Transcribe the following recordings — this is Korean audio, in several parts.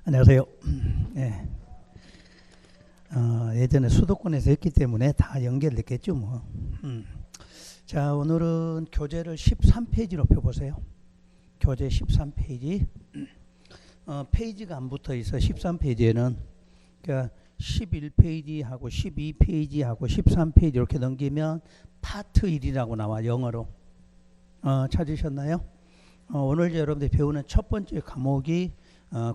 안녕하세요. 예. 예전에 수도권에서 했기 때문에 다 연결됐겠죠, 뭐. 자, 오늘은 교재를 13페이지로 펴보세요. 교재 13페이지. 페이지가 안 붙어 있어. 13페이지에는. 그러니까 11페이지하고 12페이지하고 13페이지 이렇게 넘기면 파트 1이라고 나와, 영어로. 찾으셨나요? 오늘 여러분들이 배우는 첫 번째 과목이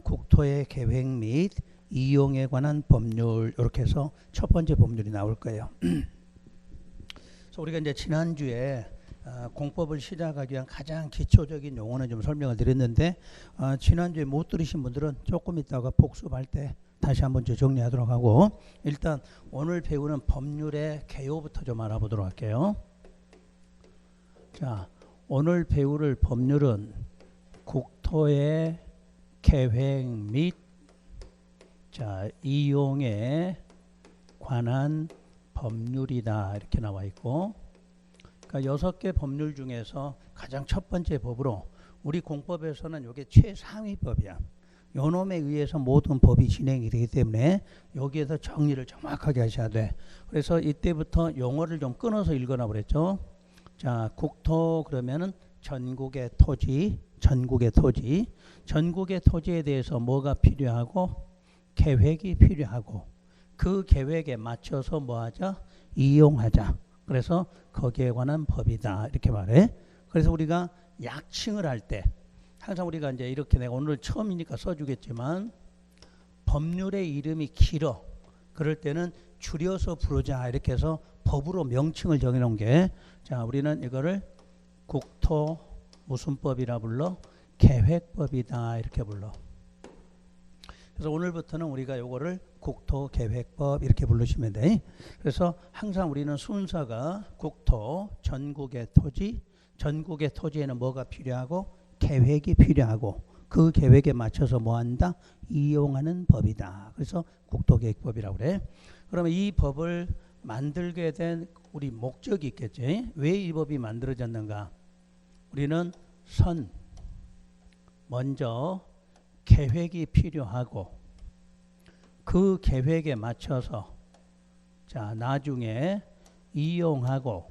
국토의 계획 및 이용에 관한 법률, 이렇게 해서 첫 번째 법률이 나올 거예요. 그래서 우리가 이제 지난주에 공법을 시작하기 위한 가장 기초적인 용어는 좀 설명을 드렸는데, 지난주에 못 들으신 분들은 조금 있다가 복습할 때 다시 한번 정리하도록 하고, 일단 오늘 배우는 법률의 개요부터 좀 알아보도록 할게요. 자, 오늘 배울 법률은 국토의 계획 및 이용에 관한 법률이다, 이렇게 나와 있고, 그러니까 6개 법률 중에서 가장 첫 번째 법으로 우리 공법에서는 이게 최상위 법이야. 요 놈에 의해서 모든 법이 진행이 되기 때문에 여기에서 정리를 정확하게 하셔야 돼. 그래서 이때부터 용어를 좀 끊어서 읽어놔 그랬죠. 자, 국토 그러면은 전국의 토지, 전국의 토지에 대해서 뭐가 필요하고 계획이 필요하고, 그 계획에 맞춰서 뭐 하자? 이용하자. 그래서 거기에 관한 법이다, 이렇게 말해. 그래서 우리가 약칭을 할 때 항상 우리가 이제 이렇게, 내가 오늘 처음이니까 써주겠지만, 법률의 이름이 길어. 그럴 때는 줄여서 부르자, 이렇게 해서 법으로 명칭을 정해놓은 게, 자, 우리는 이거를 국토 무슨 법이라 불러? 계획법이다, 이렇게 불러. 그래서 오늘부터는 우리가 요거를 국토계획법 이렇게 부르시면 돼. 그래서 항상 우리는 순서가 국토, 전국의 토지에는 뭐가 필요하고 계획이 필요하고, 그 계획에 맞춰서 뭐 한다? 이용하는 법이다. 그래서 국토계획법이라고 그래. 그러면 이 법을 만들게 된 우리 목적이 있겠지. 왜 이 법이 만들어졌는가? 우리는 먼저 계획이 필요하고, 그 계획에 맞춰서 나중에 이용하고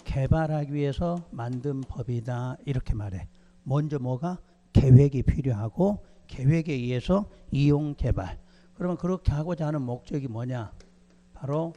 개발하기 위해서 만든 법이다, 이렇게 말해. 먼저 뭐가? 계획이 필요하고 계획에 의해서 이용 개발. 그러면 그렇게 하고자 하는 목적이 뭐냐? 바로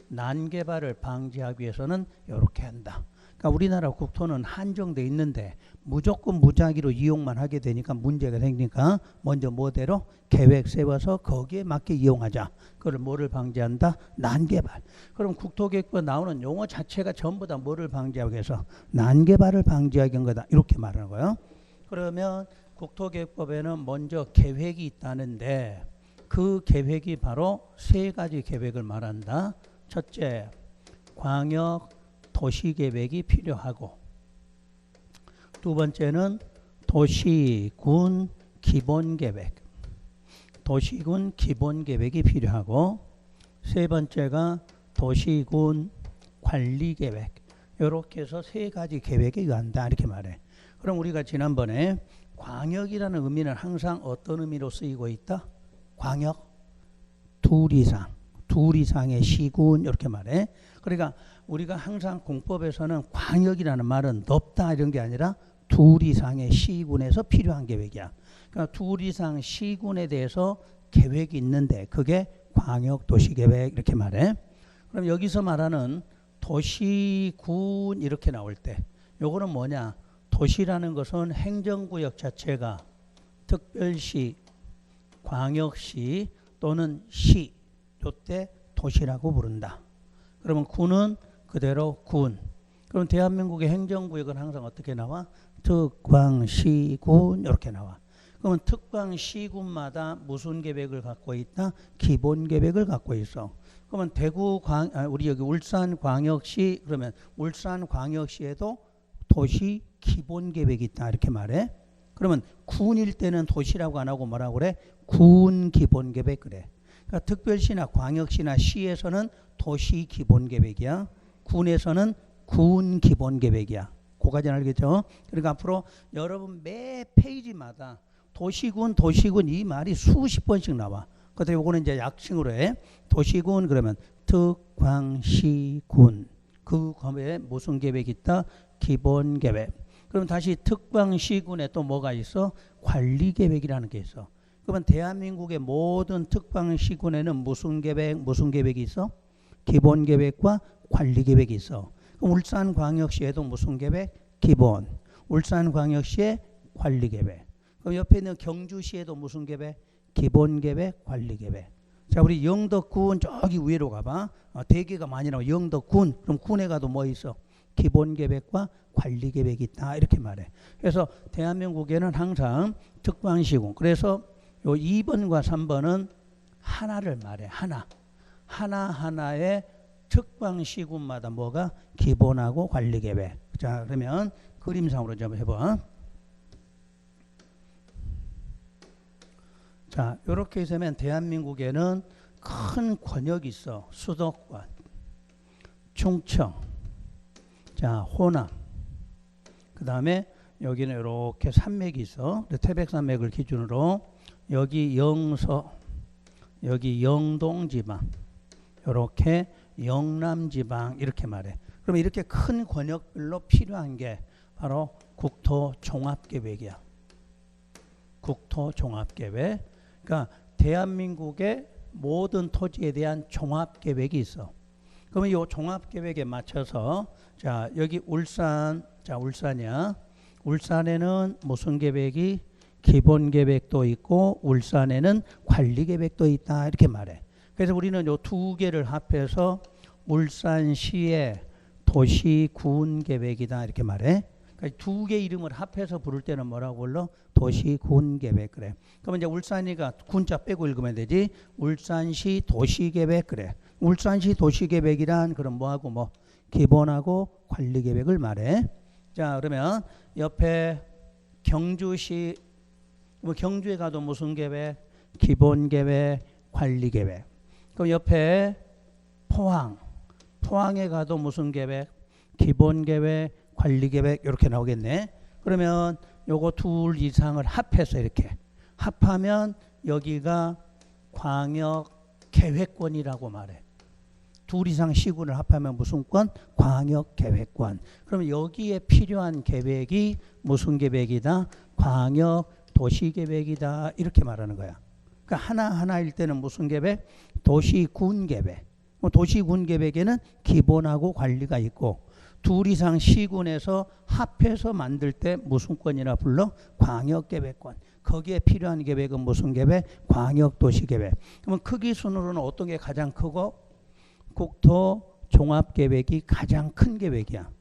난개발을 방지하기 위해서는 이렇게 한다. 그러니까 우리나라 국토는 한정돼 있는데 무조건 무작위로 이용만 하게 되니까 문제가 생기니까 먼저 뭐대로 계획 세워서 거기에 맞게 이용하자. 그걸 뭐를 방지한다? 난개발. 그럼 국토계획법 나오는 용어 자체가 전부 다 뭐를 방지하기 위해서? 난개발을 방지하기 위한 거다, 이렇게 말하는 거예요. 그러면 국토계획법에는 먼저 계획이 있다는데, 그 계획이 바로 세 가지 계획을 말한다. 첫째, 광역 도시계획이 필요하고, 두 번째는 도시군 기본계획이 필요하고, 세 번째가 도시군 관리계획. 이렇게 해서 세 가지 계획에 의한다, 이렇게 말해. 그럼 우리가 지난번에 광역이라는 의미는 항상 어떤 의미로 쓰이고 있다? 광역 둘 이상의 시군, 이렇게 말해. 그러니까 우리가 항상 공법에서는 광역이라는 말은 넓다 이런 게 아니라 둘 이상의 시군에서 필요한 계획이야. 그러니까 둘 이상 시군에 대해서 계획이 있는데 그게 광역 도시계획, 이렇게 말해. 그럼 여기서 말하는 도시군 이렇게 나올 때 요거는 뭐냐? 도시라는 것은 행정구역 자체가 특별시, 광역시 또는 시, 요때 도시라고 부른다. 그러면 군은 그대로 군. 그럼 대한민국의 행정구역은 항상 어떻게 나와? 특광시군, 이렇게 나와. 그러면 특광시군마다 무슨 계획을 갖고 있다? 기본계획을 갖고 있어. 그러면 우리 여기 울산광역시, 그러면 울산광역시에도 도시 기본계획이 있다, 이렇게 말해. 그러면 군일 때는 도시라고 안 하고 뭐라고 그래? 군 기본계획 그래. 그러니까 특별시나 광역시나 시에서는 도시 기본계획이야. 군에서는 군 기본계획이야. 그거까지는 알겠죠? 그러니까 앞으로 여러분 매 페이지마다 도시군 이 말이 수십 번씩 나와. 그래서 요거는 이제 약칭으로 해. 도시군 그러면 특광시군. 그 검에 무슨 계획이 있다? 기본 계획. 그럼 다시 특광시군에 또 뭐가 있어? 관리 계획이라는 게 있어. 그러면 대한민국의 모든 특광시군에는 무슨 계획이 있어? 기본 계획과 관리 계획이 있어. 그럼 울산광역시에도 무슨 계획? 기본. 울산광역시의 관리 계획. 그럼 옆에 있는 경주시에도 무슨 계획? 기본 계획, 관리 계획. 자, 우리 영덕군 저기 위로 가봐. 대개가 많이 나와. 영덕군. 그럼 군에 가도 뭐 있어? 기본 계획과 관리 계획이 있다. 이렇게 말해. 그래서 대한민국에는 항상 특광시군. 그래서 요 2번과 3번은 하나를 말해. 하나하나의 특광시군마다 뭐가? 기본하고 관리 계획. 자, 그러면 그림상으로 좀 해봐. 자, 이렇게 있으면 대한민국에는 큰 권역이 있어. 수도권, 충청, 자, 호남. 그 다음에 여기는 이렇게 산맥이 있어. 태백산맥을 기준으로 여기 영서, 여기 영동지방, 이렇게 영남지방 이렇게 말해. 그럼 이렇게 큰 권역별로 필요한 게 바로 국토종합계획이야. 국토종합계획. 그러니까 대한민국의 모든 토지에 대한 종합계획이 있어. 그러면 이 종합계획에 맞춰서 자, 여기 울산, 자, 울산이야. 울산에는 무슨 계획이? 기본 계획도 있고 울산에는 관리 계획도 있다. 이렇게 말해. 그래서 우리는 요 두 개를 합해서 울산시의 도시군 계획이다. 이렇게 말해. 그러니까 두 개 이름을 합해서 부를 때는 뭐라고 불러? 도시군 계획. 그래. 그러면 이제 울산이가 군자 빼고 읽으면 되지. 울산시 도시계획. 그래. 울산시 도시계획이란 그럼 뭐하고 뭐 기본하고 관리 계획을 말해. 자, 그러면 옆에 경주시, 뭐 경주에 가도 무슨 계획? 기본 계획, 관리 계획. 그럼 옆에 포항에 가도 무슨 계획? 기본 계획, 관리 계획. 이렇게 나오겠네. 그러면 요거 둘 이상을 합해서 이렇게 합하면 여기가 광역계획권이라고 말해. 둘 이상 시군을 합하면 무슨 권? 광역계획권. 그러면 여기에 필요한 계획이 무슨 계획이다? 광역도시계획이다. 이렇게 말하는 거야. 그러니까 하나하나일 때는 무슨 계획? 도시군 계획. 도시군 계획에는 기본하고 관리가 있고 둘 이상 시군에서 합해서 만들 때 무슨 권이라 불러? 광역계획권. 거기에 필요한 계획은 무슨 계획? 광역도시계획. 그러면 크기 순으로는 어떤 게 가장 크고? 국토종합계획이 가장 큰 계획이야.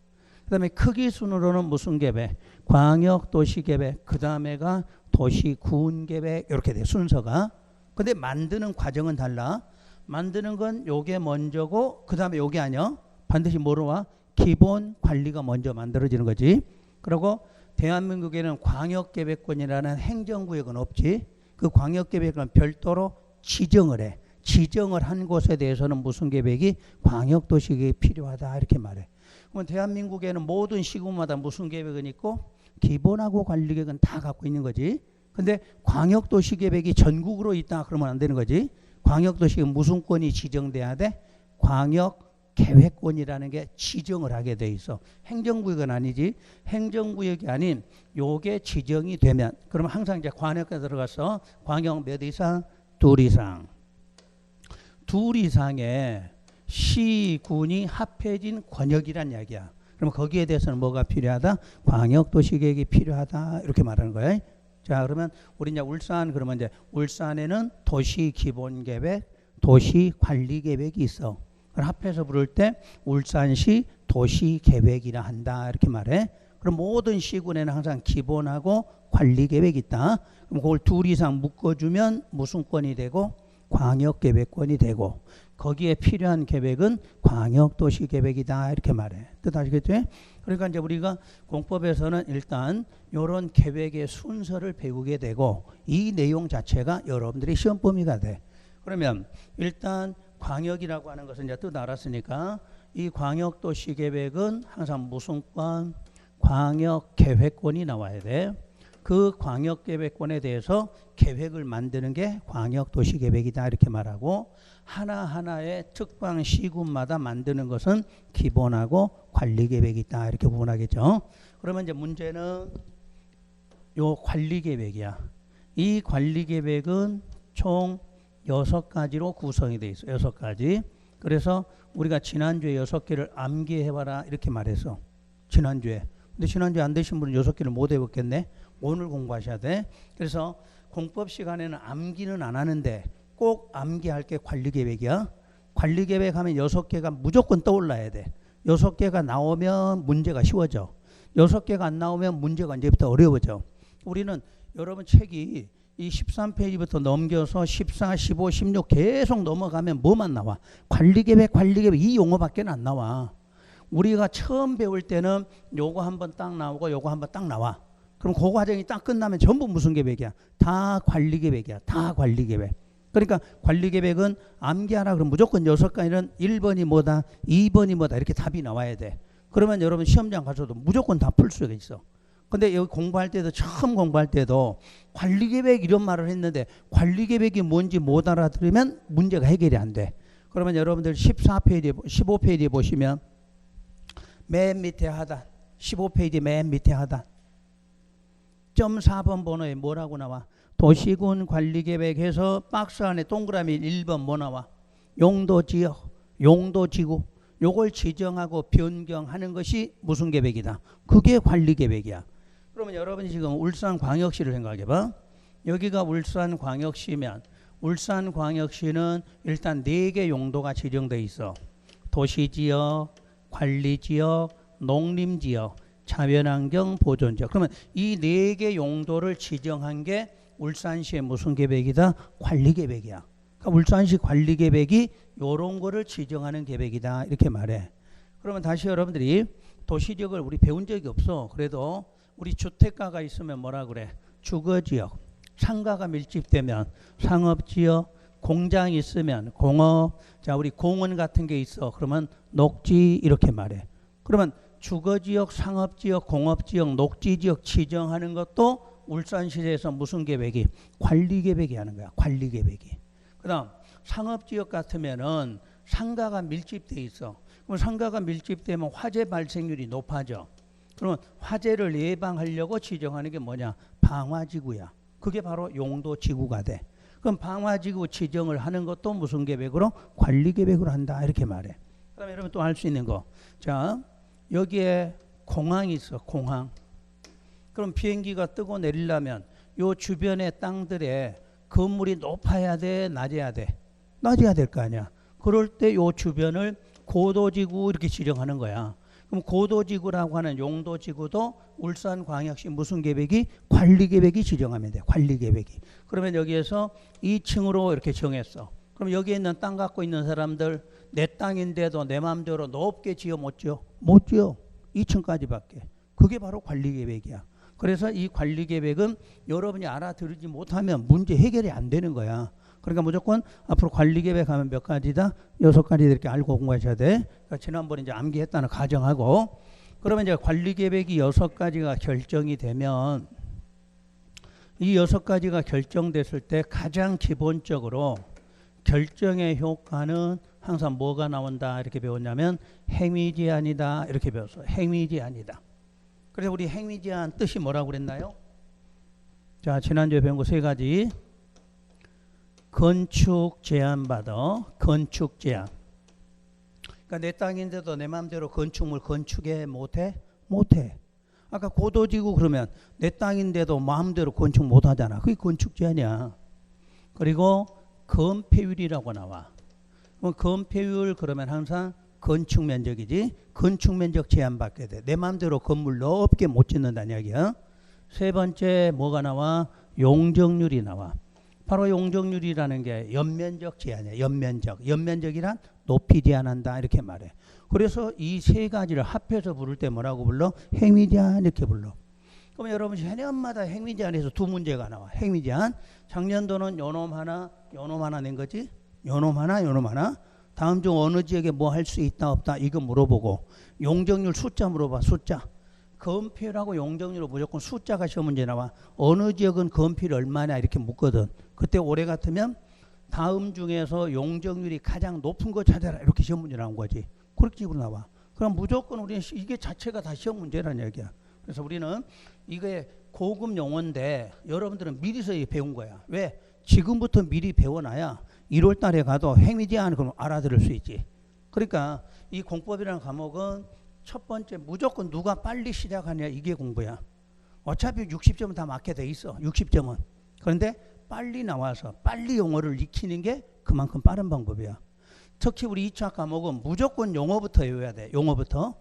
그 다음에 크기 순으로는 무슨 계획? 광역도시계획. 그 다음에가 도시군계획. 이렇게 돼 순서가. 근데 만드는 과정은 달라. 만드는 건 요게 먼저고 그 다음에 요게 아니야. 반드시 뭐로 와? 기본 관리가 먼저 만들어지는 거지. 그리고 대한민국에는 광역계획권이라는 행정구역은 없지. 그 광역계획은 별도로 지정을 해. 지정을 한 곳에 대해서는 무슨 계획이? 광역도시계획이 필요하다. 이렇게 말해. 그럼 대한민국에는 모든 시군마다 무슨 계획은 있고 기본하고 관리계획은 다 갖고 있는 거지. 근데 광역도시계획이 전국으로 있다 그러면 안 되는 거지. 광역도시계획 무슨 권이 지정돼야 돼? 광역계획권이라는 게 지정을 하게 돼 있어. 행정구역은 아니지. 행정구역이 아닌 요게 지정이 되면 그러면 항상 이제 관역에 들어가서 광역 몇 이상? 둘 이상. 둘 이상의 시군이 합해진 권역이란 이야기야. 그럼 거기에 대해서는 뭐가 필요하다? 광역도시계획이 필요하다. 이렇게 말하는 거예요. 자, 그러면 우리 이제 울산 그러면 이제 울산에는 도시기본계획, 도시관리계획이 있어. 그럼 합해서 부를 때 울산시 도시계획이라 한다. 이렇게 말해. 그럼 모든 시군에는 항상 기본하고 관리계획이 있다. 그럼 그걸 둘 이상 묶어주면 무슨 권이 되고? 광역계획권이 되고 거기에 필요한 계획은 광역도시계획이다. 이렇게 말해. 뜻 아시겠죠? 그러니까 이제 우리가 공법에서는 일단 이런 계획의 순서를 배우게 되고 이 내용 자체가 여러분들의 시험 범위가 돼. 그러면 일단 광역이라고 하는 것은 이제 뜻 알았으니까 이 광역도시계획은 항상 무슨 권? 광역계획권이 나와야 돼. 그 광역계획권에 대해서 계획을 만드는 게 광역도시계획이다 이렇게 말하고, 하나하나의 특방시군마다 만드는 것은 기본하고 관리계획이 있다 이렇게 구분하겠죠. 그러면 이제 문제는 요 관리계획이야. 이 관리계획은 총 6가지로 구성이 되어 있어요. 6가지. 그래서 우리가 지난주에 6개를 암기해봐라 이렇게 말했어. 지난주에. 근데 지난주에 안 되신 분은 6개를 못 해봤겠네. 오늘 공부하셔야 돼. 그래서 공법 시간에는 암기는 안 하는데 꼭 암기할 게 관리계획이야. 관리계획 하면 6개가 무조건 떠올라야 돼. 6개가 나오면 문제가 쉬워져. 6개가 안 나오면 문제가 이제부터 어려워져. 우리는 여러분 책이 이 13페이지부터 넘겨서 14, 15, 16 계속 넘어가면 뭐만 나와? 관리계획 이 용어밖에 안 나와. 우리가 처음 배울 때는 요거 한번 딱 나오고 요거 한번 딱 나와. 그럼 그 과정이 딱 끝나면 전부 무슨 계획이야? 다 관리계획이야. 다 관리계획. 그러니까 관리계획은 암기하라 그러면 무조건 6가지는 1번이 뭐다, 2번이 뭐다 이렇게 답이 나와야 돼. 그러면 여러분 시험장 가서도 무조건 다 풀 수가 있어. 근데 여기 공부할 때도, 처음 공부할 때도 관리계획 이런 말을 했는데 관리계획이 뭔지 못 알아들으면 문제가 해결이 안 돼. 그러면 여러분들 14페이지, 15페이지에 보시면 맨 밑에 하단, 15페이지 맨 밑에 하단 점 4번 번호에 뭐라고 나와? 도시군 관리계획에서 박스 안에 동그라미 1번 뭐 나와? 용도지역, 용도지구. 요걸 지정하고 변경하는 것이 무슨 계획이다? 그게 관리계획이야. 그러면 여러분이 지금 울산광역시를 생각해봐. 여기가 울산광역시면 울산광역시는 일단 4개 용도가 지정돼 있어. 도시지역, 관리지역, 농림지역, 자연환경 보존지역. 그러면 이 4개 용도를 지정한 게 울산시의 무슨 계획이다? 관리계획이야. 그러니까 울산시 관리계획이 요런 거를 지정하는 계획이다 이렇게 말해. 그러면 다시 여러분들이 도시지역을 우리 배운 적이 없어. 그래도 우리 주택가가 있으면 뭐라 그래? 주거지역. 상가가 밀집되면 상업지역, 공장이 있으면 공업, 자 우리 공원 같은 게 있어. 그러면 녹지 이렇게 말해. 그러면 주거지역, 상업지역, 공업지역, 녹지지역 지정하는 것도 울산시에서 무슨 계획이? 관리계획이 하는 거야. 관리계획이. 그 다음 상업지역 같으면은 상가가 밀집돼 있어. 그럼 상가가 밀집되면 화재 발생률이 높아져. 그러면 화재를 예방하려고 지정하는 게 뭐냐? 방화지구야. 그게 바로 용도지구가 돼. 그럼 방화지구 지정을 하는 것도 무슨 계획으로? 관리계획으로 한다 이렇게 말해. 그 다음에 여러분 또 할 수 있는 거. 자 여기에 공항이 있어. 공항. 그럼 비행기가 뜨고 내리려면 요 주변의 땅들에 건물이 높아야 돼? 낮아야 돼? 낮아야 될 거 아니야. 그럴 때 요 주변을 고도지구 이렇게 지정하는 거야. 그럼 고도지구라고 하는 용도지구도 울산광역시 무슨 계획이? 관리계획이 지정하면 돼. 관리계획이. 그러면 여기에서 2층으로 이렇게 정했어. 그럼 여기에 있는 땅 갖고 있는 사람들 내 땅인데도 내 마음대로 높게 지어 못 지어? 못 지어. 2층까지밖에. 그게 바로 관리계획이야. 그래서 이 관리계획은 여러분이 알아들지 못하면 문제 해결이 안 되는 거야. 그러니까 무조건 앞으로 관리계획 하면 몇 가지다? 6가지 이렇게 알고 공부하셔야 돼. 그러니까 지난번에 이제 암기했다는 가정하고, 그러면 이제 관리계획이 6가지가 결정이 되면 이 6가지가 결정됐을 때 가장 기본적으로 결정의 효과는 항상 뭐가 나온다 이렇게 배웠냐면 행위제한이다 이렇게 배웠어. 행위제한이다. 그래서 우리 행위제한 뜻이 뭐라고 그랬나요? 자 지난주에 배운 거 3가지. 건축 제한 받아. 건축 제한. 그러니까 내 땅인데도 내 마음대로 건축물 건축해 못해? 못해. 아까 고도지구 그러면 내 땅인데도 마음대로 건축 못하잖아. 그게 건축 제한이야. 그리고 건폐율이라고 나와. 그럼 건폐율 그러면 항상 건축 면적이지. 건축 면적 제한받게 돼. 내 마음대로 건물 넓게 못 짓는다는 이야기야. 3번째 뭐가 나와? 용적률이 나와. 바로 용적률이라는 게 연면적 제한이야. 연면적이란 높이 제한한다 이렇게 말해. 그래서 이 3가지를 합해서 부를 때 뭐라고 불러? 행위제한 이렇게 불러. 그럼 여러분 해년마다 행위제한에서 2문제가 나와. 행위제한. 작년도는 요놈 하나 낸 거지. 요놈 하나. 다음 중 어느 지역에 뭐 할 수 있다 없다 이거 물어보고 용적률 숫자 물어봐. 숫자. 건폐율하고 용적률로 무조건 숫자가 시험 문제 나와. 어느 지역은 건폐율이 얼마냐 이렇게 묻거든. 그때 올해 같으면 다음 중에서 용적률이 가장 높은 거 찾아라 이렇게 시험 문제 나온 거지. 그렇게 식으로 나와. 그럼 무조건 우리는 이게 자체가 다 시험 문제라는 얘기야. 그래서 우리는 이게 고급 용어인데 여러분들은 미리서 배운 거야. 왜? 지금부터 미리 배워놔야 1월 달에 가도 행위제한 그럼 알아들을 수 있지. 그러니까 이 공법이라는 과목은 첫 번째 무조건 누가 빨리 시작하냐 이게 공부야. 어차피 60점은 다 맞게 돼 있어. 60점은. 그런데 빨리 나와서 빨리 용어를 익히는 게 그만큼 빠른 방법이야. 특히 우리 2차 과목은 무조건 용어부터 외워야 돼. 용어부터.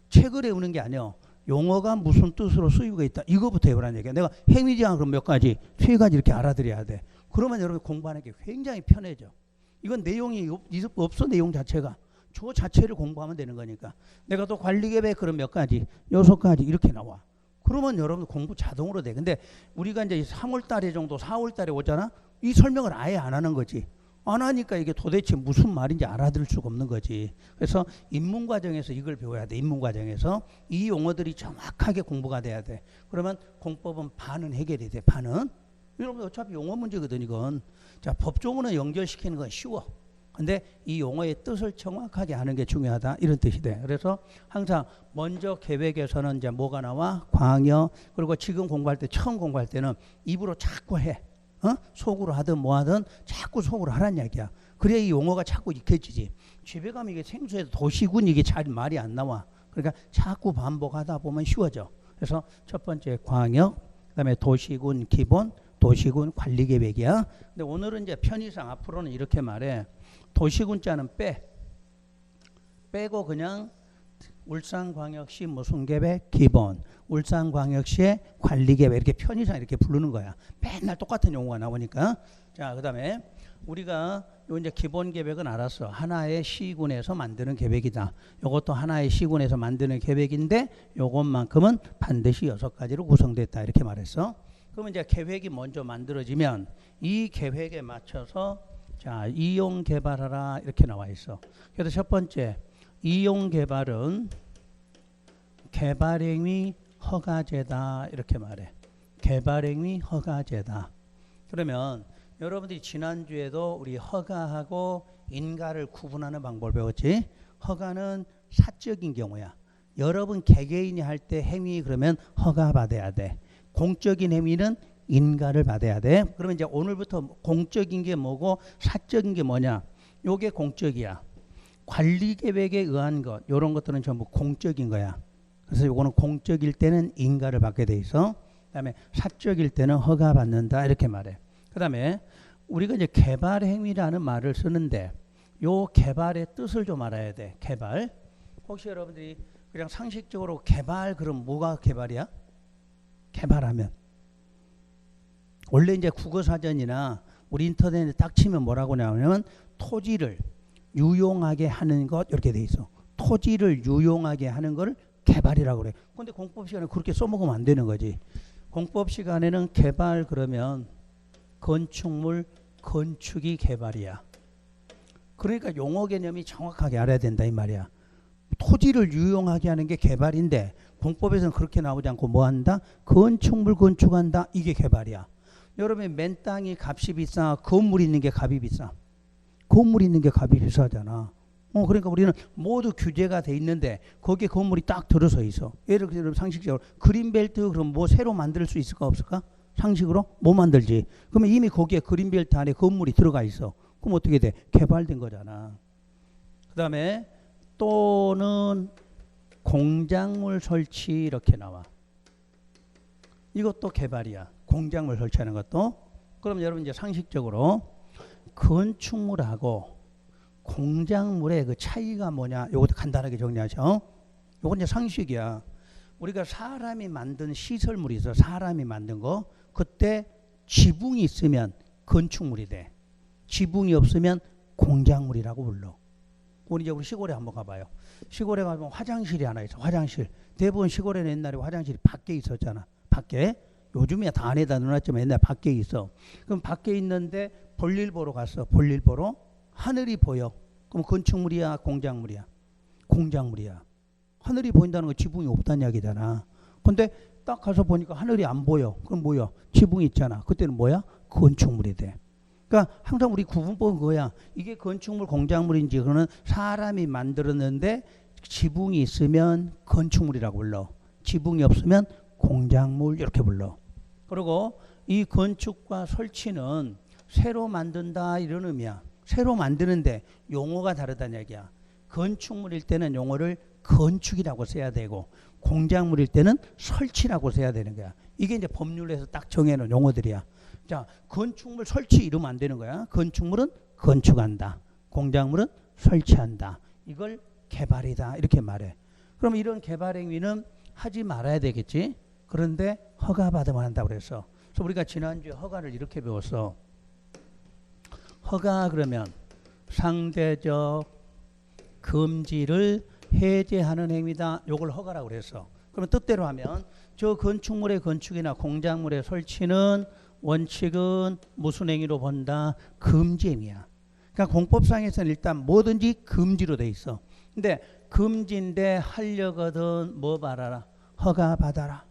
책을 외우는 게 아니야. 용어가 무슨 뜻으로 쓰이고 있다. 이거부터 외우라는 얘기야. 내가 행위제한 그럼 몇 가지, 세 가지 이렇게 알아들어야 돼. 그러면 여러분 공부하는 게 굉장히 편해져. 이건 내용이 없어. 내용 자체가. 저 자체를 공부하면 되는 거니까. 내가 또 관리계획 그럼 몇 가지, 6가지 이렇게 나와. 그러면 여러분 공부 자동으로 돼. 근데 우리가 이제 3월 달에 정도 4월 달에 오잖아. 이 설명을 아예 안 하는 거지. 안 하니까 이게 도대체 무슨 말인지 알아들을 수가 없는 거지. 그래서 입문 과정에서 이걸 배워야 돼. 입문 과정에서 이 용어들이 정확하게 공부가 돼야 돼. 그러면 공법은 반은 해결이 돼. 반은. 여러분 어차피 용어 문제거든 이건. 자, 법조문을 연결시키는 건 쉬워. 근데 이 용어의 뜻을 정확하게 아는 게 중요하다 이런 뜻이 돼. 그래서 항상 먼저 계획에서는 이제 뭐가 나와? 광역. 그리고 지금 공부할 때 처음 공부할 때는 입으로 자꾸 해. 속으로 하든 뭐 하든 자꾸 속으로 하란 이야기야. 그래야 이 용어가 자꾸 익혀지지. 집에 가면 이게 생소해서 도시군 이게 잘 말이 안 나와. 그러니까 자꾸 반복하다 보면 쉬워져. 그래서 첫 번째 광역, 그다음에 도시군 기본, 도시군 관리계획이야. 근데 오늘은 이제 편의상 앞으로는 이렇게 말해. 도시군자는 빼고 그냥 울산광역시 무슨 계획 기본, 울산광역시의 관리계획 이렇게 편의상 이렇게 부르는 거야. 맨날 똑같은 용어가 나오니까. 자, 그다음에 우리가 요 이제 기본 계획은 알았어. 하나의 시군에서 만드는 계획이다. 요것도 하나의 시군에서 만드는 계획인데 요것만큼은 반드시 6가지로 구성됐다 이렇게 말했어. 그러면 이제 계획이 먼저 만들어지면 이 계획에 맞춰서 자, 이용 개발하라 이렇게 나와 있어. 그래서 첫 번째 이용 개발은 개발행위 허가제다 이렇게 말해. 개발행위 허가제다. 그러면 여러분들이 지난주에도 우리 허가하고 인가를 구분하는 방법을 배웠지. 허가는 사적인 경우야. 여러분 개개인이 할 때 행위 그러면 허가 받아야 돼. 공적인 행위는 인가를 받아야 돼. 그러면 이제 오늘부터 공적인 게 뭐고 사적인 게 뭐냐. 요게 공적이야. 관리계획에 의한 것 이런 것들은 전부 공적인 거야. 그래서 요거는 공적일 때는 인가를 받게 돼 있어. 그다음에 사적일 때는 허가 받는다 이렇게 말해. 그다음에 우리가 이제 개발행위라는 말을 쓰는데 요 개발의 뜻을 좀 알아야 돼. 개발. 혹시 여러분들이 그냥 상식적으로 개발 그럼 뭐가 개발이야? 개발하면 원래 이제 국어사전이나 우리 인터넷에 딱 치면 뭐라고 나오냐면 토지를 유용하게 하는 것 이렇게 돼 있어. 토지를 유용하게 하는 걸 개발이라고 그래. 근데 공법 시간에 그렇게 써먹으면 안 되는 거지. 공법 시간에는 개발 그러면 건축물 건축이 개발이야. 그러니까 용어 개념이 정확하게 알아야 된다 이 말이야. 토지를 유용하게 하는 게 개발인데 공법에서는 그렇게 나오지 않고 뭐 한다? 건축물 건축한다 이게 개발이야. 여러분 맨 땅이 값이 비싸 건물 있는 게 값이 비싸. 건물 있는 게 값이 비싸잖아. 그러니까 우리는 모두 규제가 돼 있는데 거기에 건물이 딱 들어서 있어. 예를 들어 상식적으로 그린벨트 그럼 뭐 새로 만들 수 있을까 없을까? 상식으로 못 만들지. 그러면 이미 거기에 그린벨트 안에 건물이 들어가 있어. 그럼 어떻게 돼? 개발된 거잖아. 그 다음에 또는 공작물 설치 이렇게 나와. 이것도 개발이야. 공작물 설치하는 것도. 그럼 여러분 이제 상식적으로 건축물하고 공작물의 그 차이가 뭐냐? 요것도 간단하게 정리하죠. 요건 이제 상식이야. 우리가 사람이 만든 시설물이 있어. 사람이 만든 거. 그때 지붕이 있으면 건축물이 돼. 지붕이 없으면 공작물이라고 불러. 우리 이제 우리 시골에 한번 가봐요. 시골에 가면 화장실이 하나 있어. 화장실. 대부분 시골에는 옛날에 화장실이 밖에 있었잖아. 밖에. 요즘이야 다 안에다 넣어놨지만 옛날에 밖에 있어. 그럼 밖에 있는데 볼일 보러 갔어. 볼일 보러. 하늘이 보여. 그럼 건축물이야 공작물이야? 공작물이야. 하늘이 보인다는 건 지붕이 없다는 이야기잖아. 근데 딱 가서 보니까 하늘이 안 보여. 그럼 뭐야? 지붕이 있잖아. 그때는 뭐야? 건축물이 돼. 그러니까 항상 우리 구분법은 그거야. 이게 건축물 공작물인지 그거는 사람이 만들었는데 지붕이 있으면 건축물이라고 불러. 지붕이 없으면 공작물 이렇게 불러. 그리고 이 건축과 설치는 새로 만든다 이런 의미야. 새로 만드는데 용어가 다르다는 얘기야. 건축물일 때는 용어를 건축이라고 써야 되고 공작물일 때는 설치라고 써야 되는 거야. 이게 이제 법률에서 딱 정해놓은 용어들이야. 자, 건축물 설치 이러면 안 되는 거야. 건축물은 건축한다. 공작물은 설치한다. 이걸 개발이다 이렇게 말해. 그럼 이런 개발 행위는 하지 말아야 되겠지. 그런데 허가받으면 한다고 그랬어. 그래서 우리가 지난주에 허가를 이렇게 배웠어. 허가 그러면 상대적 금지를 해제하는 행위다. 요걸 허가라고 그랬어. 그러면 뜻대로 하면 저 건축물의 건축이나 공작물의 설치는 원칙은 무슨 행위로 본다? 금지 행위야. 그러니까 공법상에서는 일단 뭐든지 금지로 돼 있어. 근데 금지인데 하려거든 뭐 받아라? 허가 받아라.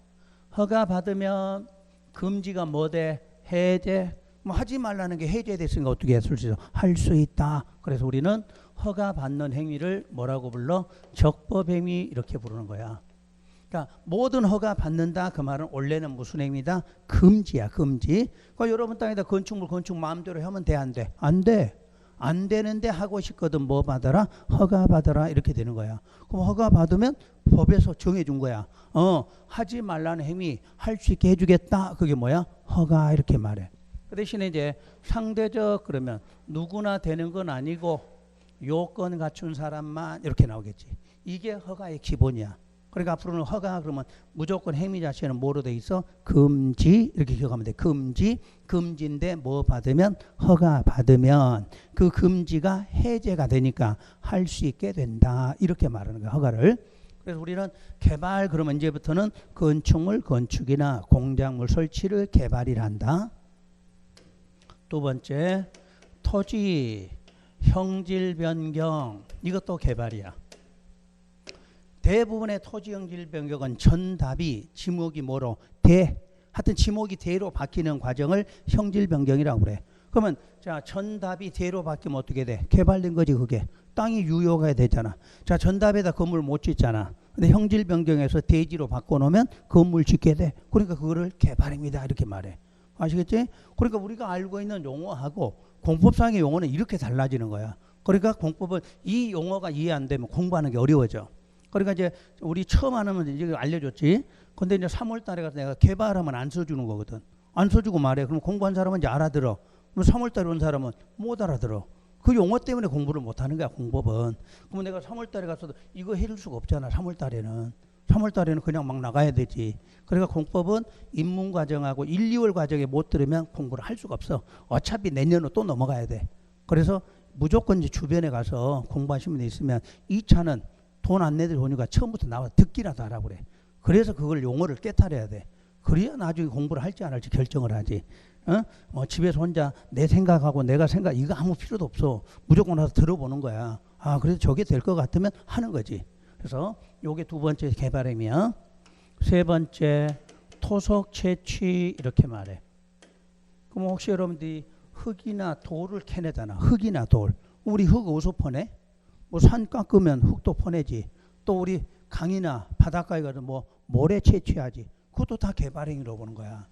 허가 받으면 금지가 뭐 돼? 해제. 뭐 하지 말라는 게 해제됐으니까 어떻게 했을 수 있어? 할 수 있다. 그래서 우리는 허가 받는 행위를 뭐라고 불러? 적법 행위 이렇게 부르는 거야. 그러니까 모든 허가 받는다 그 말은 원래는 무슨 행위다? 금지야, 금지. 그러니까 여러분 땅에다 건축물 건축 마음대로 하면 돼, 안 돼? 안 돼. 안 되는데 하고 싶거든 뭐 받아라? 허가 받아라 이렇게 되는 거야. 그럼 허가 받으면 법에서 정해준 거야. 하지 말라는 행위 할 수 있게 해주겠다. 그게 뭐야? 허가 이렇게 말해. 그 대신에 이제 상대적 그러면 누구나 되는 건 아니고 요건 갖춘 사람만 이렇게 나오겠지. 이게 허가의 기본이야. 그러니까 앞으로는 허가 그러면 무조건 행위 자체는 뭐로 돼 있어? 금지 이렇게 기억하면 돼. 금지, 금지인데 뭐 받으면 허가 받으면 그 금지가 해제가 되니까 할 수 있게 된다 이렇게 말하는 거야. 허가를. 그래서 우리는 개발 그러면 이제부터는 건축물 건축이나 공작물 설치를 개발이라 한다. 두 번째 토지 형질 변경 이것도 개발이야. 대부분의 토지 형질 변경은 전답이 지목이 뭐로 하여튼 지목이 대로 바뀌는 과정을 형질 변경이라고 그래. 그러면 자 전답이 대로 바뀌면 어떻게 돼? 개발된 거지 그게. 땅이 유효가 되잖아. 자 전답에다 건물 못 짓잖아. 근데 형질 변경해서 대지로 바꿔놓으면 건물 짓게 돼. 그러니까 그거를 개발입니다 이렇게 말해. 아시겠지? 그러니까 우리가 알고 있는 용어하고 공법상의 용어는 이렇게 달라지는 거야. 그러니까 공법은 이 용어가 이해 안 되면 공부하는 게 어려워져. 그러니까 이제 우리 처음 하면 이제 알려줬지. 근데 이제 3월 달에 가서 내가 개발하면 안 써주는 거거든. 안 써주고 말해. 그럼 공부한 사람은 이제 알아들어. 그럼 3월 달에 온 사람은 못 알아들어. 그 용어 때문에 공부를 못 하는 거야, 공법은. 그러면 내가 3월 달에 가서도 이거 해줄 수가 없잖아, 3월 달에는. 3월 달에는 그냥 막 나가야 되지. 그러니까 공법은 입문 과정하고 1, 2월 과정에 못 들으면 공부를 할 수가 없어. 어차피 내년으로 또 넘어가야 돼. 그래서 무조건 이제 주변에 가서 공부하시는 분 있으면 2차는 돈 안 내들 오니까 처음부터 나와 듣기라도 하라고 그래. 그래서 그걸 용어를 깨달아야 돼. 그래야 나중에 공부를 할지 안 할지 결정을 하지. 집에서 혼자 내 생각하고 내가 생각 이거 아무 필요도 없어. 무조건 와서 들어보는 거야. 아 그래도 저게 될 것 같으면 하는 거지. 그래서 요게 두 번째 개발임이야. 세 번째 토속 채취 이렇게 말해. 그럼 혹시 여러분들이 흙이나 돌을 캐내잖아. 흙이나 돌. 우리 흙 어디서 퍼내? 뭐 산 깎으면 흙도 퍼내지. 또 우리 강이나 바닷가에 가서 뭐 모래 채취하지. 그것도 다 개발행위로 보는 거야.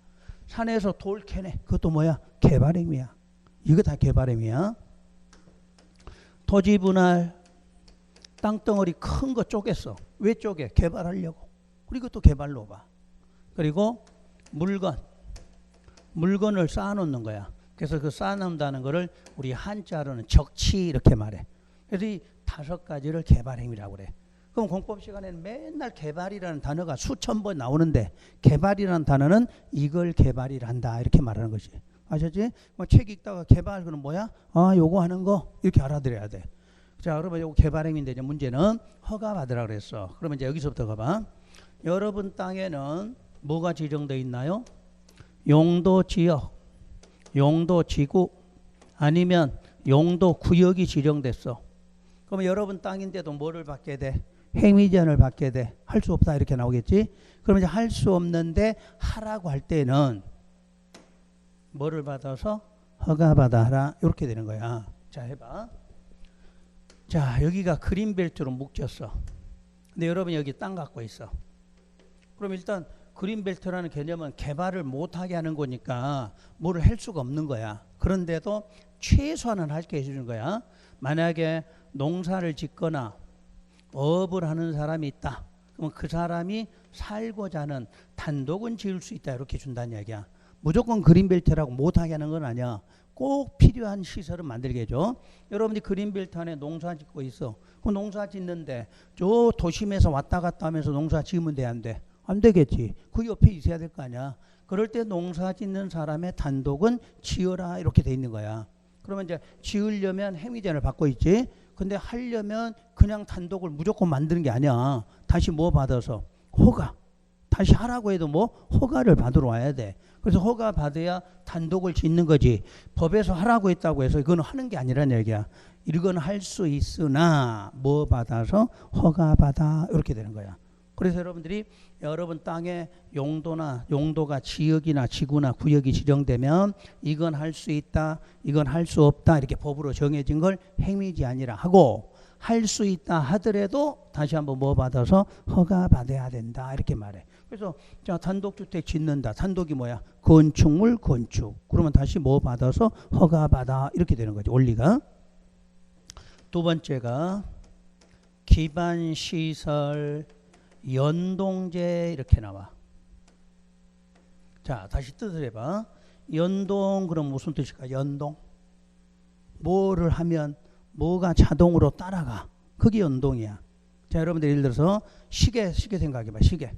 산에서 돌 캐내. 그것도 뭐야? 개발행위야. 이거 다 개발행위야. 토지 분할, 땅덩어리 큰 거 쪼갰어. 왜 쪼개? 개발하려고. 그리고 또 개발로 봐. 그리고 물건을 쌓아놓는 거야. 그래서 그 쌓아놓는다는 거를 우리 한자로는 적치 이렇게 말해. 그래서 이 5가지를 개발행위라고 그래. 그럼 공법 시간에는 맨날 개발이라는 단어가 수천 번 나오는데 개발이라는 단어는 이걸 개발이란다 이렇게 말하는 것이. 아셨지? 뭐 책 읽다가 개발 그럼 뭐야? 아 요거 하는 거 이렇게 알아들어야 돼. 자 그러면 요거 개발행위인데 이제 문제는 허가 받으라 그랬어. 그러면 이제 여기서부터 가봐. 여러분 땅에는 뭐가 지정되어 있나요? 용도 지역, 용도 지구 아니면 용도 구역이 지정됐어. 그러면 여러분 땅인데도 뭐를 받게 돼? 행위 제한을 받게 돼. 할 수 없다 이렇게 나오겠지. 그러면 이제 할 수 없는데 하라고 할 때는 뭐를 받아서 허가받아 하라 이렇게 되는 거야. 자 해봐. 자 여기가 그린벨트로 묶였어. 근데 여러분 여기 땅 갖고 있어. 그럼 일단 그린벨트라는 개념은 개발을 못하게 하는 거니까 뭐를 할 수가 없는 거야. 그런데도 최소한은 할게 해주는 거야. 만약에 농사를 짓거나 업을 하는 사람이 있다. 그러면 그 사람이 살고자 하는 단독은 지을 수 있다 이렇게 준다는 얘기야. 무조건 그린벨트라고 못하게 하는 건 아니야. 꼭 필요한 시설은 만들게 해줘. 여러분들이 그린벨트 안에 농사 짓고 있어. 그 농사 짓는데 저 도심에서 왔다 갔다 하면서 농사 지으면 돼 안 돼? 안 되겠지. 그 옆에 있어야 될 거 아니야. 그럴 때 농사 짓는 사람의 단독은 지어라 이렇게 돼 있는 거야. 그러면 이제 지으려면 행위제한을 받고 있지. 근데 하려면 그냥 단독을 무조건 만드는 게 아니야. 다시 뭐 받아서? 허가. 다시 하라고 해도 뭐 허가를 받으러 와야 돼. 그래서 허가 받아야 단독을 짓는 거지. 법에서 하라고 했다고 해서 이건 하는 게 아니란 얘기야. 이건 할 수 있으나 뭐 받아서 허가 받아 이렇게 되는 거야. 그래서 여러분들이 여러분 땅의 용도가 지역이나 지구나 구역이 지정되면 이건 할 수 있다, 이건 할 수 없다 이렇게 법으로 정해진 걸 행위제한이라 하고 할 수 있다 하더라도 다시 한번 뭐 받아서 허가 받아야 된다 이렇게 말해. 그래서 자 단독주택 짓는다. 단독이 뭐야? 건축물 건축. 그러면 다시 뭐 받아서 허가 받아 이렇게 되는 거지. 원리가. 두 번째가 기반시설 연동제 이렇게 나와. 자 다시 뜻을 해봐. 연동 그럼 무슨 뜻일까? 연동 뭐를 하면 뭐가 자동으로 따라가. 그게 연동이야. 자 여러분들 예를 들어서 시계 생각해봐. 시계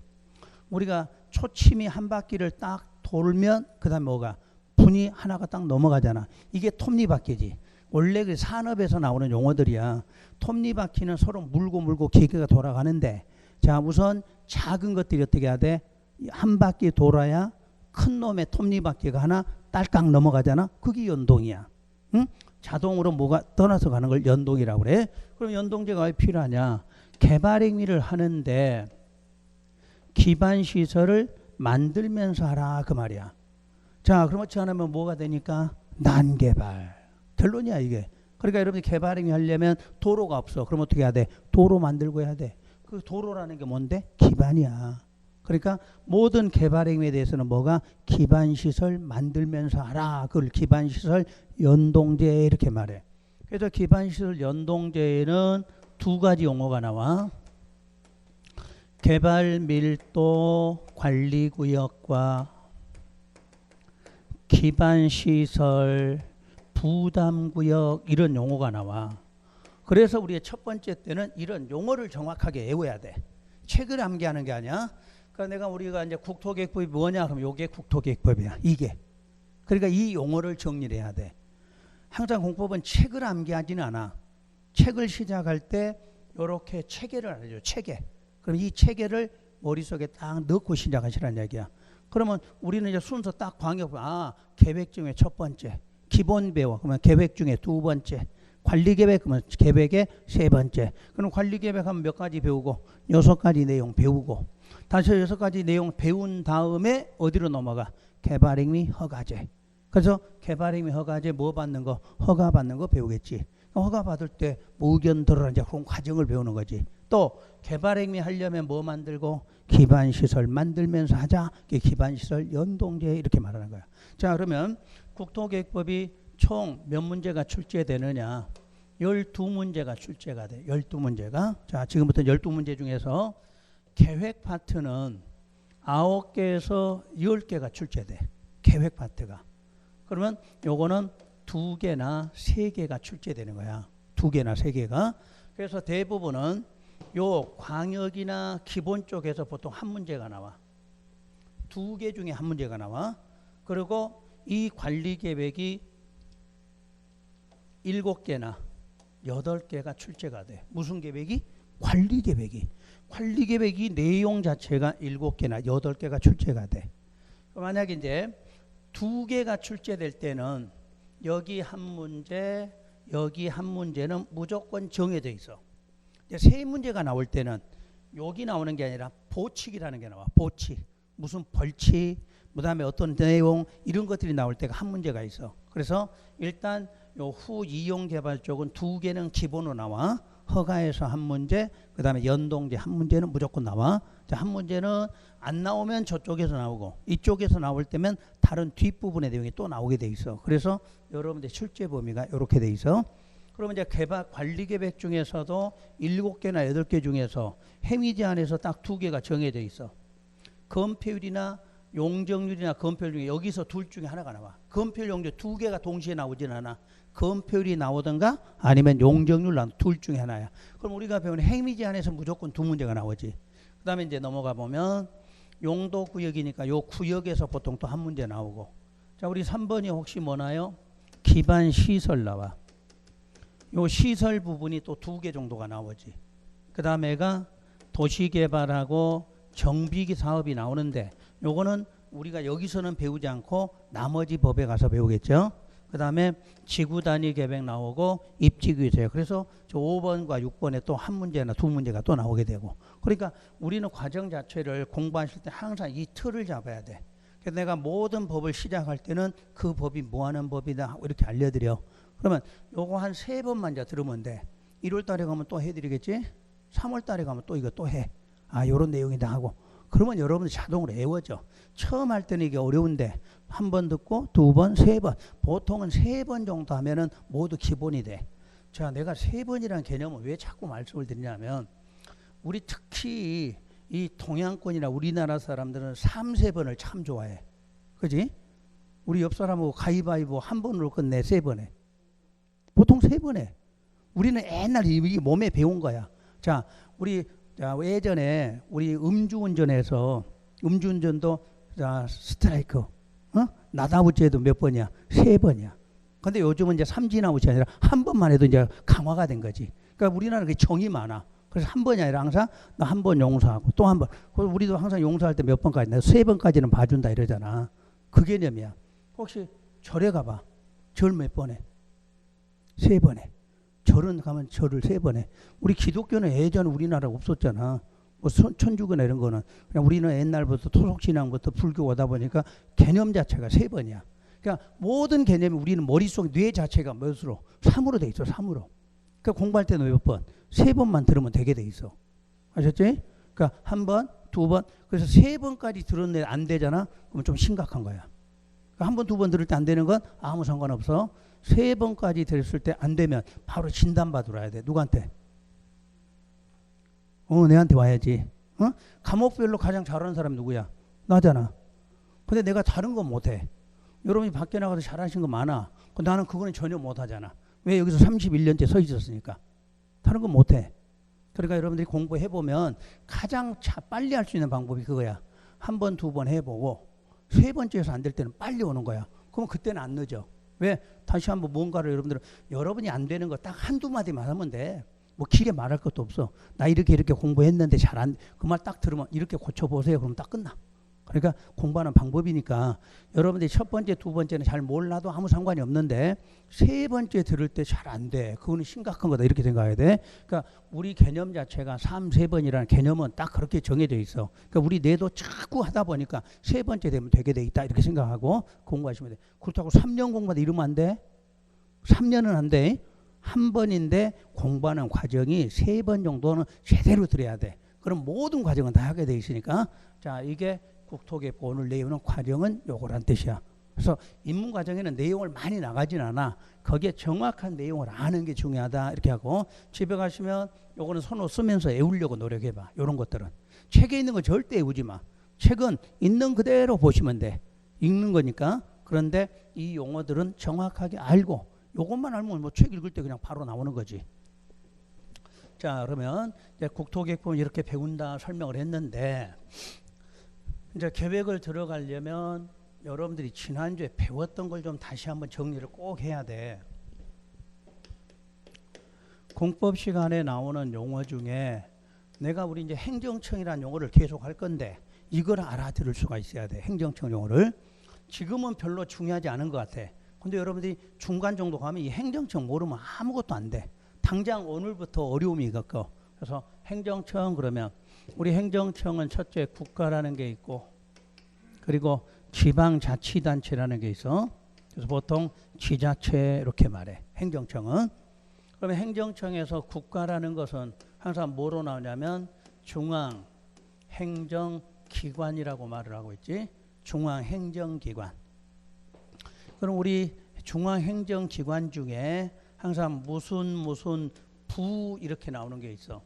우리가 초침이 한 바퀴를 딱 돌면 그 다음에 뭐가 분이 하나가 딱 넘어가잖아. 이게 톱니바퀴지. 원래 그 산업에서 나오는 용어들이야. 톱니바퀴는 서로 물고 기계가 돌아가는데 자 우선 작은 것들이 어떻게 해야 돼? 한 바퀴 돌아야 큰 놈의 톱니바퀴가 하나 딸깍 넘어가잖아. 그게 연동이야. 응? 자동으로 뭐가 떠나서 가는 걸 연동이라고 그래. 그럼 연동제가 왜 필요하냐? 개발 행위를 하는데 기반시설을 만들면서 하라 그 말이야. 자 그럼 그렇지 않으면 뭐가 되니까 난개발. 결론이야 이게. 그러니까 여러분이 개발 행위 하려면 도로가 없어. 그럼 어떻게 해야 돼? 도로 만들고 해야 돼. 그 도로라는 게 뭔데? 기반이야. 그러니까 모든 개발 행위에 대해서는 뭐가 기반시설 만들면서 하라. 그걸 기반시설 연동제 이렇게 말해. 그래서 기반시설 연동제에는 두 가지 용어가 나와. 개발 밀도 관리구역과 기반시설 부담구역 이런 용어가 나와. 그래서 우리의 첫 번째 때는 이런 용어를 정확하게 외워야 돼. 책을 암기하는 게 아니야. 그러니까 우리가 이제 국토계획법이 뭐냐 그럼 이게 국토계획법이야. 이게. 그러니까 이 용어를 정리를 해야 돼. 항상 공법은 책을 암기하지는 않아. 책을 시작할 때 이렇게 체계를 알려줘. 체계. 그럼 이 체계를 머릿속에 딱 넣고 시작하시라는 얘기야. 그러면 우리는 이제 순서 딱 광역 계획 중에 첫 번째 기본 배워. 그러면 계획 중에 두 번째 관리계획 그러면 계획의 세 번째. 그럼 관리계획하면 몇 가지 배우고 6가지 내용 배우고 다시 6가지 내용 배운 다음에 어디로 넘어가? 개발행위 허가제. 그래서 개발행위 허가제 뭐 받는 거? 허가 받는 거 배우겠지. 허가 받을 때 뭐 의견 들어라 이제 그런 과정을 배우는 거지. 또 개발행위 하려면 뭐 만들고? 기반시설 만들면서 하자. 기반시설 연동제 이렇게 말하는 거야. 자 그러면 국토계획법이 총 몇 문제가 출제되느냐? 12문제가 출제가 돼. 12문제가. 자 지금부터 12문제 중에서 계획 파트는 9개에서 10개가 출제돼. 계획 파트가. 그러면 요거는 2개나 3개가 출제되는 거야. 2개나 3개가. 그래서 대부분은 요 광역이나 기본 쪽에서 보통 한 문제가 나와. 2개 중에 한 문제가 나와. 그리고 이 관리계획이 7개나 8개가 출제가 돼. 무슨 계획이? 관리계획이. 관리계획이 내용 자체가 7개나 8개가 출제가 돼. 만약에 이제 2개가 출제될 때는 여기 한 문제, 여기 한 문제는 무조건 정해져 있어. 이제 세 문제가 나올 때는 여기 나오는 게 아니라 보칙이라는 게 나와. 보칙. 무슨 벌칙, 그다음에 어떤 내용 이런 것들이 나올 때가 한 문제가 있어. 그래서 일단 요 후 이용 개발 쪽은 두 개는 기본으로 나와. 허가에서 한 문제, 그다음에 연동제 한 문제는 무조건 나와. 자, 한 문제는 안 나오면 저쪽에서 나오고 이쪽에서 나올 때면 다른 뒷부분의 내용이 또 나오게 돼 있어. 그래서 여러분들 실제 범위가 이렇게 돼 있어. 그러면 이제 개발 관리 계획 중에서도 7개나 8개 중에서 행위 제한에서 딱 2개가 정해져 있어. 건폐율이나 용적률이나 건폐율 중에 여기서 둘 중에 하나가 나와. 건폐율, 용적 2개가 동시에 나오진 않아. 건폐율이 나오든가 아니면 용적률 나오든 둘 중에 하나야. 그럼 우리가 배운 행위 제한에서 무조건 2문제가 나오지. 그 다음에 이제 넘어가 보면 용도 구역이니까 요 구역에서 보통 또 한 문제 나오고. 자, 우리 3번이 혹시 뭐나요? 기반 시설 나와. 요 시설 부분이 또 2개 정도가 나오지. 그 다음에가 도시개발하고 정비기 사업이 나오는데 요거는 우리가 여기서는 배우지 않고 나머지 법에 가서 배우겠죠. 그 다음에 지구 단위 계획 나오고 입지 규제. 그래서 저 5번과 6번에 또 한 문제나 2문제가 또 나오게 되고. 그러니까 우리는 과정 자체를 공부하실 때 항상 이 틀을 잡아야 돼. 그래서 내가 모든 법을 시작할 때는 그 법이 뭐 하는 법이다 이렇게 알려드려. 그러면 요거 한 3번만 이제 들으면 돼. 1월 달에 가면 또 해드리겠지? 3월 달에 가면 또 이거 또 해. 아, 요런 내용이다 하고. 그러면 여러분들 자동으로 외워져. 처음 할 때는 이게 어려운데 한 번 듣고 2번, 3번. 보통은 3번 정도 하면은 모두 기본이 돼. 자, 내가 3번이라는 개념을 왜 자꾸 말씀을 드리냐면 우리 특히 이 동양권이나 우리나라 사람들은 3, 4번을 참 좋아해. 그지? 우리 옆 사람하고 가위바위보 한 번으로 끝내 3번에. 보통 3번에. 우리는 옛날 이 몸에 배운 거야. 자, 우리 예전에 우리 음주운전에서 음주운전도 자, 스트라이크, 나다우치에도 몇 번이야? 3번이야. 근데 요즘은 이제 삼진아웃이 아니라 한 번만 해도 이제 강화가 된 거지. 그러니까 우리나라는 그 정이 많아. 그래서 한 번이 아니라 항상 나 한 번 용서하고 또 한 번. 우리도 항상 용서할 때 몇 번까지, 내가 3번까지는 봐준다 이러잖아. 그 개념이야. 혹시 절에 가봐. 절 몇 번에? 3번에. 절은 가면 절을 3번에. 우리 기독교는 예전 우리나라 없었잖아. 뭐 천주교나 이런 거는 그냥 우리는 옛날부터 토속신앙부터 불교 오다 보니까 개념 자체가 3번이야. 그러니까 모든 개념이 우리는 머릿속 뇌 자체가 몇으로? 3으로 돼 있어. 3으로. 그러니까 공부할 때는 몇 번? 3번만 들으면 되게 돼 있어. 아셨지? 그러니까 한 번, 2번. 그래서 3번까지 들었는데 안 되잖아. 그러면 좀 심각한 거야. 그러니까 한 번, 2번 들을 때 안 되는 건 아무 상관없어. 3번까지 들었을 때 안 되면 바로 진단받으러 와야 돼. 누구한테? 내한테 와야지. 과목별로 가장 잘하는 사람이 누구야? 나잖아. 근데 내가 다른 건 못해. 여러분이 밖에 나가서 잘하신 거 많아. 나는 그거는 전혀 못하잖아. 왜? 여기서 31년째 서 있었으니까. 다른 건 못해. 그러니까 여러분들이 공부해보면 가장 빨리 할 수 있는 방법이 그거야. 한 번, 2번 해보고 3번째에서 안 될 때는 빨리 오는 거야. 그럼 그때는 안 늦어. 왜? 다시 한번 뭔가를 여러분이 안 되는 거 딱 한두 마디만 하면 돼. 뭐 길게 말할 것도 없어. 나 이렇게 공부했는데 잘 안, 그 말 딱 들으면 이렇게 고쳐보세요. 그럼 딱 끝나. 그러니까 공부하는 방법이니까 여러분들이 첫 번째, 두 번째는 잘 몰라도 아무 상관이 없는데 3번째 들을 때 잘 안 돼. 그거는 심각한 거다. 이렇게 생각해야 돼. 그러니까 우리 개념 자체가 3, 3번이라는 개념은 딱 그렇게 정해져 있어. 그러니까 우리 뇌도 자꾸 하다 보니까 3번째 되면 되게 돼 있다. 이렇게 생각하고 공부하시면 돼. 그렇다고 3년 공부하다 이러면 안 돼. 3년은 안 돼. 한 번인데 공부하는 과정이 3번 정도는 제대로 들어야 돼. 그럼 모든 과정은 다 하게 돼 있으니까. 자, 이게 국토개포 오늘 내용은 과정은 요거란 뜻이야. 그래서 입문 과정에는 내용을 많이 나가진 않아. 거기에 정확한 내용을 아는 게 중요하다. 이렇게 하고 집에 가시면 요거는 손으로 쓰면서 외우려고 노력해봐. 요런 것들은. 책에 있는 거 절대 외우지 마. 책은 있는 그대로 보시면 돼. 읽는 거니까. 그런데 이 용어들은 정확하게 알고 요것만 알면 뭐 책 읽을 때 그냥 바로 나오는 거지. 자, 그러면 이제 국토개포는 이렇게 배운다 설명을 했는데 이제 계획을 들어가려면 여러분들이 지난주에 배웠던 걸 좀 다시 한번 정리를 꼭 해야 돼. 공법 시간에 나오는 용어 중에 내가 우리 이제 행정청이라는 용어를 계속 할 건데 이걸 알아들을 수가 있어야 돼. 행정청 용어를. 지금은 별로 중요하지 않은 것 같아. 근데 여러분들이 중간 정도 가면 이 행정청 모르면 아무것도 안 돼. 당장 오늘부터 어려움이 겪어. 그래서 행정청 그러면 우리 행정청은 첫째 국가라는 게 있고 그리고 지방자치단체라는 게 있어. 그래서 보통 지자체 이렇게 말해. 행정청은. 그러면 행정청에서 국가라는 것은 항상 뭐로 나오냐면 중앙행정기관이라고 말을 하고 있지. 중앙행정기관. 그럼 우리 중앙행정기관 중에 항상 무슨 부 이렇게 나오는 게 있어.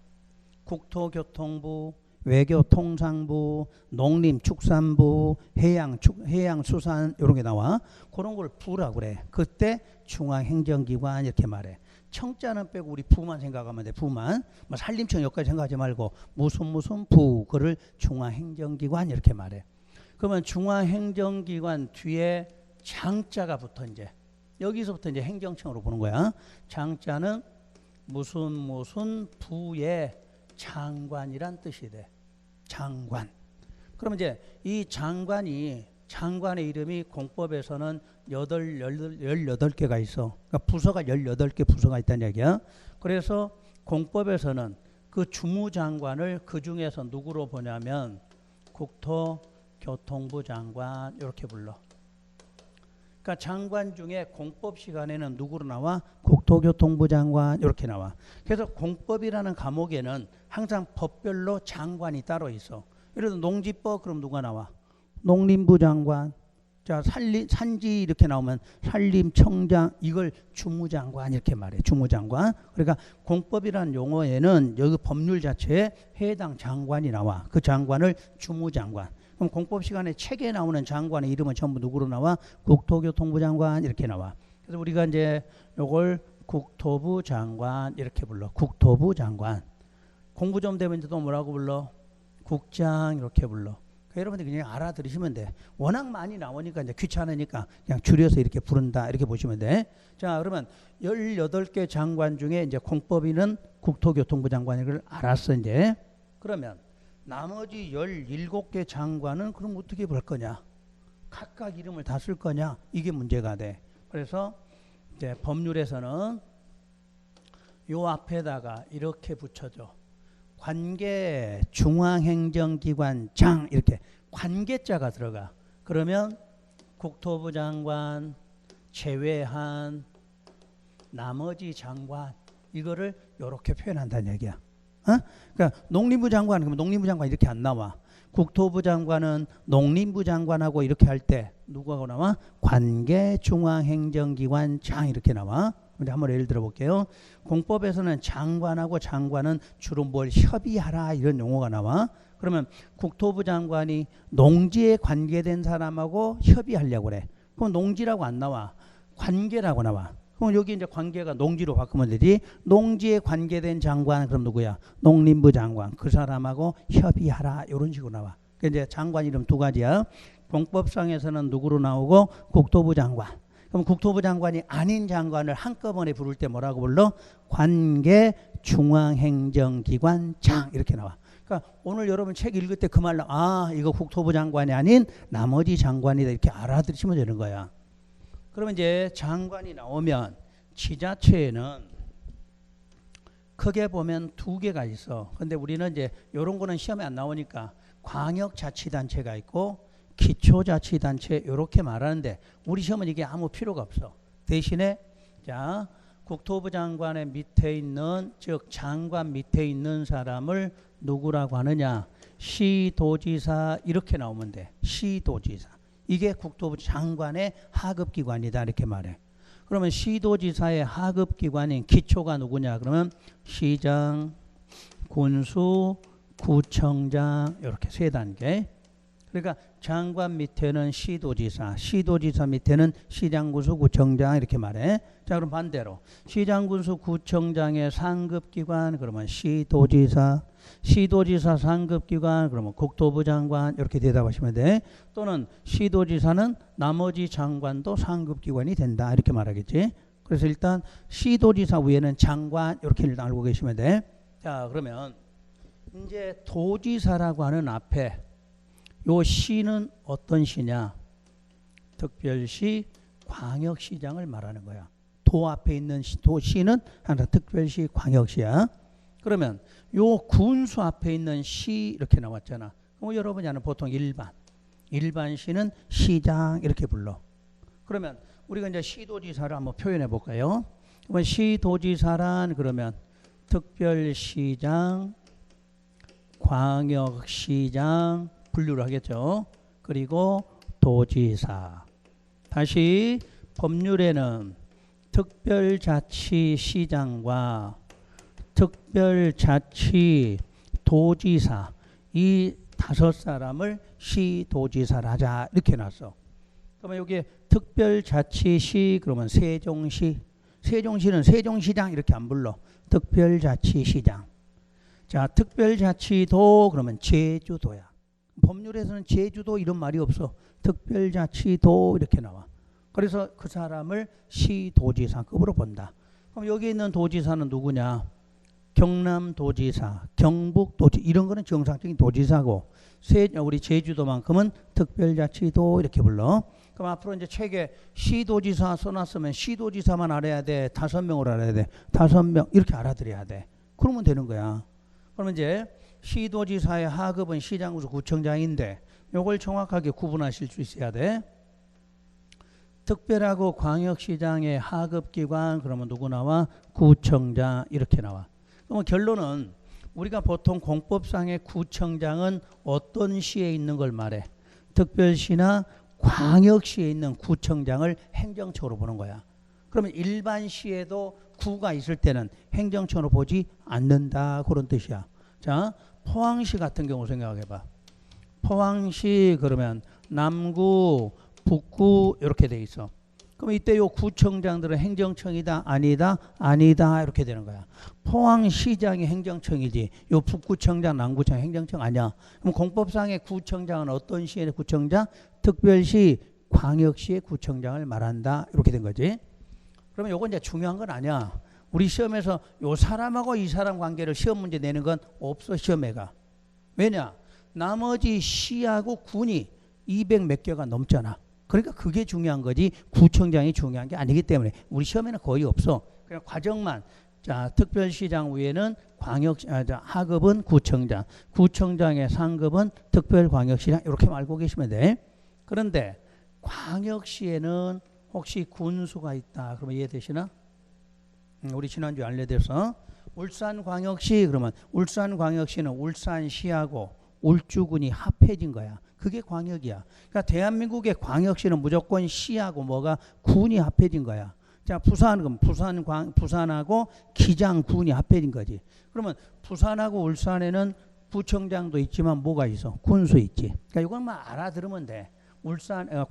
국토교통부, 외교통상부, 농림축산부, 해양수산 이런 게 나와. 그런 걸 부라고 그래. 그때 중앙행정기관 이렇게 말해. 청자는 빼고 우리 부만 생각하면 돼. 부만. 뭐 산림청 여기까지 생각하지 말고 무슨 부 그를 중앙행정기관 이렇게 말해. 그러면 중앙행정기관 뒤에 장자가 붙어 이제 여기서부터 이제 행정청으로 보는 거야. 장자는 무슨 부의 장관이란 뜻이 돼. 장관. 그러면 이제 이 장관의 이름이 공법에서는 18개가 있어. 그러니까 부서가 18개 부서가 있다는 얘기야. 그래서 공법에서는 그 주무장관을 그 중에서 누구로 보냐면 국토교통부 장관 이렇게 불러. 그러니까 장관 중에 공법 시간에는 누구로 나와? 국토교통부 장관 이렇게 나와. 그래서 공법이라는 과목에는 항상 법별로 장관이 따로 있어. 예를 들어 농지법 그럼 누가 나와? 농림부 장관. 자, 산지 이렇게 나오면 산림청장 이걸 주무장관 이렇게 말해. 주무장관. 그러니까 공법이라는 용어에는 여기 법률 자체에 해당 장관이 나와. 그 장관을 주무장관. 그럼 공법 시간에 책에 나오는 장관의 이름은 전부 누구로 나와? 국토교통부 장관 이렇게 나와. 그래서 우리가 이제 요걸 국토부 장관 이렇게 불러. 국토부 장관. 공부 좀 되면 또 뭐라고 불러? 국장 이렇게 불러. 그러니까 여러분들 그냥 알아들으시면 돼. 워낙 많이 나오니까 이제 귀찮으니까 그냥 줄여서 이렇게 부른다 이렇게 보시면 돼. 자, 그러면 18개 장관 중에 이제 공법위는 국토교통부 장관인 걸 알았어 이제. 그러면 나머지 17개 장관은 그럼 어떻게 볼 거냐? 각각 이름을 다 쓸 거냐? 이게 문제가 돼. 그래서 이제 법률에서는 요 앞에다가 이렇게 붙여줘. 관계 중앙행정기관장 이렇게 관계자가 들어가. 그러면 국토부 장관 제외한 나머지 장관 이거를 이렇게 표현한다는 얘기야. 그러니까 농림부 장관 그러면 농림부 장관 이렇게 안 나와. 국토부 장관은 농림부 장관하고 이렇게 할 때 누구하고 나와? 관계중앙행정기관장 이렇게 나와. 우리 한번 예를 들어 볼게요. 공법에서는 장관하고 장관은 주로 뭘 협의하라 이런 용어가 나와. 그러면 국토부 장관이 농지에 관계된 사람하고 협의하려고 그래. 그럼 농지라고 안 나와. 관계라고 나와. 그럼 여기 이제 관계가 농지로 바꾸면 되지. 농지에 관계된 장관 그럼 누구야? 농림부 장관. 그 사람하고 협의하라 이런 식으로 나와. 그러니까 이제 장관 이름 두 가지야. 공법상에서는 누구로 나오고 국토부 장관. 그럼 국토부 장관이 아닌 장관을 한꺼번에 부를 때 뭐라고 불러? 관계 중앙행정기관장 이렇게 나와. 그러니까 오늘 여러분 책 읽을 때 그 말로 이거 국토부 장관이 아닌 나머지 장관이다 이렇게 알아들으시면 되는 거야. 그러면 이제 장관이 나오면 지자체에는 크게 보면 두 개가 있어. 근데 우리는 이제 이런 거는 시험에 안 나오니까 광역자치단체가 있고 기초자치단체 이렇게 말하는데 우리 시험은 이게 아무 필요가 없어. 대신에 자 국토부 장관의 밑에 있는 즉 장관 밑에 있는 사람을 누구라고 하느냐? 시도지사 이렇게 나오면 돼. 시도지사. 이게 국토부 장관의 하급기관이다 이렇게 말해. 그러면 시도지사의 하급기관인 기초가 누구냐? 그러면 시장, 군수, 구청장 이렇게 세 단계. 그러니까 장관 밑에는 시도지사, 시도지사 밑에는 시장, 군수, 구청장 이렇게 말해. 자 그럼 반대로 시장, 군수, 구청장의 상급기관 그러면 시도지사, 시도지사 상급기관 그러면 국토부 장관 이렇게 대답하시면 돼. 또는 시도지사는 나머지 장관도 상급기관이 된다 이렇게 말하겠지. 그래서 일단 시도지사 위에는 장관 이렇게 일단 알고 계시면 돼. 자 그러면 이제 도지사라고 하는 앞에 요 시는 어떤 시냐? 특별시, 광역시장을 말하는 거야. 도 앞에 있는 도시는 항상 특별시, 광역시야. 그러면 요 군수 앞에 있는 시 이렇게 나왔잖아. 그럼 여러분이 아는 보통 일반시는 시장 이렇게 불러. 그러면 우리가 이제 시도지사를 한번 표현해 볼까요? 그러면 시도지사란 그러면 특별시장, 광역시장 분류를 하겠죠. 그리고 도지사. 다시 법률에는 특별자치시장과 특별자치도지사 이 5사람을 시도지사를 하자 이렇게 놨어. 그러면 여기에 특별자치시 그러면 세종시. 세종시는 세종시장 이렇게 안 불러. 특별자치시장. 자, 특별자치도 그러면 제주도야. 법률에서는 제주도 이런 말이 없어. 특별자치도 이렇게 나와. 그래서 그 사람을 시도지사급으로 본다. 그럼 여기 있는 도지사는 누구냐? 경남도지사, 경북도지 이런 거는 정상적인 도지사고 우리 제주도만큼은 특별자치도 이렇게 불러. 그럼 앞으로 이제 책에 시도지사 써놨으면 시도지사만 알아야 돼? 5명을 알아야 돼? 5명 이렇게 알아들어야 돼. 그러면 되는 거야. 그러면 이제 시도지사의 하급은 시장구수 구청장인데 요걸 정확하게 구분하실 수 있어야 돼. 특별하고 광역시장의 하급기관 그러면 누구 나와? 구청장 이렇게 나와. 그러면 결론은 우리가 보통 공법상의 구청장은 어떤 시에 있는 걸 말해? 특별시나 광역시에 있는 구청장을 행정처로 보는 거야. 그러면 일반 시에도 구가 있을 때는 행정처로 보지 않는다 그런 뜻이야. 자, 포항시 같은 경우 생각해봐. 포항시 그러면 남구, 북구 이렇게 돼 있어. 그럼 이때 요 구청장들은 행정청이다 아니다 아니다 이렇게 되는 거야. 포항시장이 행정청이지 요 북구청장 남구청 행정청 아니야. 그럼 공법상의 구청장은 어떤 시의 구청장? 특별시 광역시의 구청장을 말한다 이렇게 된 거지. 그러면 요건 이제 중요한 건 아니야. 우리 시험에서 요 사람하고 이 사람 관계를 시험 문제 내는 건 없어 시험에가. 왜냐? 나머지 시하고 군이 200 몇 개가 넘잖아. 그러니까 그게 중요한 거지 구청장이 중요한 게 아니기 때문에 우리 시험에는 거의 없어. 그냥 과정만. 자, 특별시장 위에는 하급은 구청장, 구청장의 상급은 특별광역시장 이렇게 알고 계시면 돼. 그런데 광역시에는 혹시 군수가 있다 그러면 이해되시나? 우리 지난주에 알려드렸어. 울산광역시 그러면 울산광역시는 울산시하고 울주군이 합해진 거야. 그게 광역이야. 그러니까 대한민국의 광역시는 무조건 시하고 뭐가 군이 합해진 거야. 자, 부산은 부산하고 기장군이 합해진 거지. 그러면 부산하고 울산에는 구청장도 있지만 뭐가 있어? 군수 있지. 그러니까 이것만 알아들으면 돼.